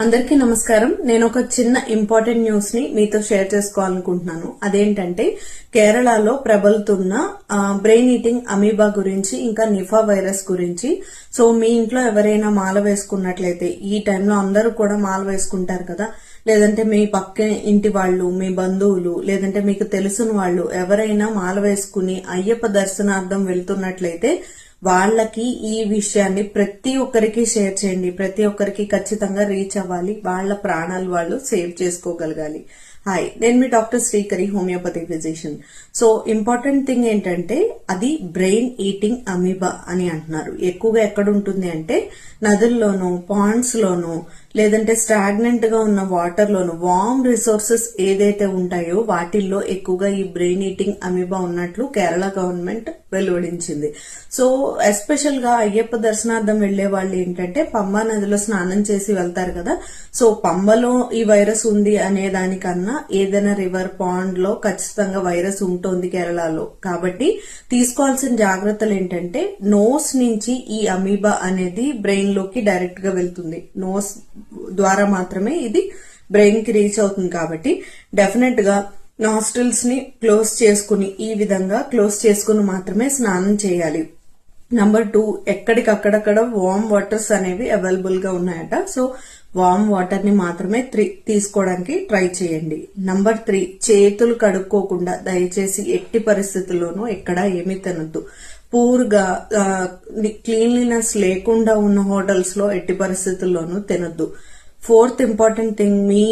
అందరికీ నమస్కారం. నేను ఒక చిన్న ఇంపార్టెంట్ న్యూస్ ని మీతో షేర్ చేసుకోవాలనుకుంటున్నాను. అదేంటంటే కేరళలో ప్రబలుతున్న బ్రెయిన్ ఈటింగ్ అమీబా గురించి, ఇంకా నిఫా వైరస్ గురించి. సో మీ ఇంట్లో ఎవరైనా మాల వేసుకున్నట్లయితే, ఈ టైంలో అందరూ కూడా మాల వేసుకుంటారు కదా, లేదంటే మీ పక్క ఇంటి వాళ్ళు, మీ బంధువులు, లేదంటే మీకు తెలిసిన వాళ్ళు ఎవరైనా మాల వేసుకుని అయ్యప్ప దర్శనార్థం వెళ్తున్నట్లయితే వాళ్ళకి ఈ విషయాన్ని ప్రతి ఒక్కరికి షేర్ చేయండి. ప్రతి ఒక్కరికి ఖచ్చితంగా రీచ్ అవ్వాలి. వాళ్ళ ప్రాణాలు వాళ్ళు సేవ్ చేసుకోగలగాలి. హాయ్, నేను మీ doctor Srikari, homeopathy physician. So important thing ఏంటంటే అది బ్రెయిన్ ఈటింగ్ అమీబా అని అంటున్నారు. ఎక్కువగా ఎక్కడ ఉంటుంది అంటే నదుల్లోనూ, పాండ్స్ లోనూ, లేదంటే స్టాగ్నెంట్ గా ఉన్న వాటర్ లోను, వార్మ్ రిసోర్సెస్ ఏదైతే ఉంటాయో వాటిల్లో ఎక్కువగా ఈ బ్రెయిన్ ఈటింగ్ అమీబా ఉన్నట్లు కేరళ గవర్నమెంట్ వెలువడించింది. సో ఎస్పెషల్ గా అయ్యప్ప దర్శనార్థం వెళ్లే వాళ్ళు ఏంటంటే పంబా నదిలో స్నానం చేసి వెళ్తారు కదా. సో పంబలో ఈ వైరస్ ఉంది అనే దానికన్నా ఏదైనా రివర్, పాండ్ లో ఖచ్చితంగా వైరస్ ఉంటుంది కేరళలో. కాబట్టి తీసుకోవాల్సిన జాగ్రత్తలు ఏంటంటే నోస్ నుంచి ఈ అమీబా అనేది బ్రెయిన్ లోకి డైరెక్ట్ గా వెళ్తుంది. నోస్ ద్వారా మాత్రమే ఇది బ్రెయిన్ కి రీచ్ అవుతుంది. కాబట్టి డెఫినెట్ గా నాస్ట్రిల్స్ ని క్లోజ్ చేసుకుని, ఈ విధంగా క్లోజ్ చేసుకుని మాత్రమే స్నానం చేయాలి. నంబర్ 2, ఎక్కడికక్కడక్కడ వార్మ్ వాటర్స్ అనేవి అవైలబుల్ గా ఉన్నాయట. సో వార్మ్ వాటర్ ని మాత్రమే తీసుకోవడానికి ట్రై చేయండి. నంబర్ 3, చేతులు కడుక్కోకుండా దయచేసి ఎట్టి పరిస్థితుల్లోనూ ఎక్కడా ఏమీ తినద్దు. పూర్గా క్లీన్లీనెస్ లేకుండా ఉన్న హోటల్స్ లో ఎట్టి పరిస్థితుల్లోనూ తినద్దు. 4th important thing, me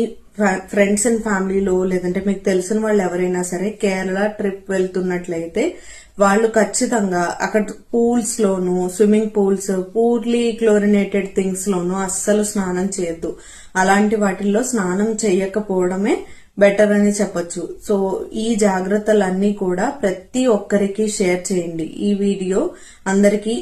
friends and ఫ్యామిలీలో లేదంటే మీకు తెలిసిన వాళ్ళు ఎవరైనా సరే కేరళ ట్రిప్ వెళ్తున్నట్లయితే వాళ్ళు ఖచ్చితంగా అక్కడ పూల్స్ లోను, swimming pools, poorly chlorinated things లోను అస్సలు స్నానం చేయొద్దు. అలాంటి వాటిల్లో స్నానం చేయకపోవడమే బెటర్ అని చెప్పొచ్చు. సో ఈ జాగ్రత్తలన్నీ కూడా ప్రతి ఒక్కరికి షేర్ చేయండి. ఈ వీడియో అందరికీ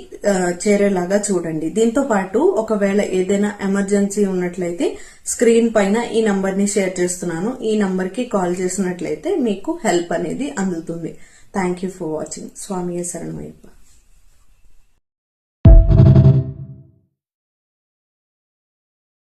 చేరేలాగా చూడండి. దీంతో పాటు ఒకవేళ ఏదైనా ఎమర్జెన్సీ ఉన్నట్లయితే స్క్రీన్ పైన ఈ నంబర్ ని షేర్ చేస్తున్నాను. ఈ నంబర్ కి కాల్ చేసినట్లయితే మీకు హెల్ప్ అనేది అందుతుంది. Thank you for watching. స్వామియే శరణమయ్యప్ప.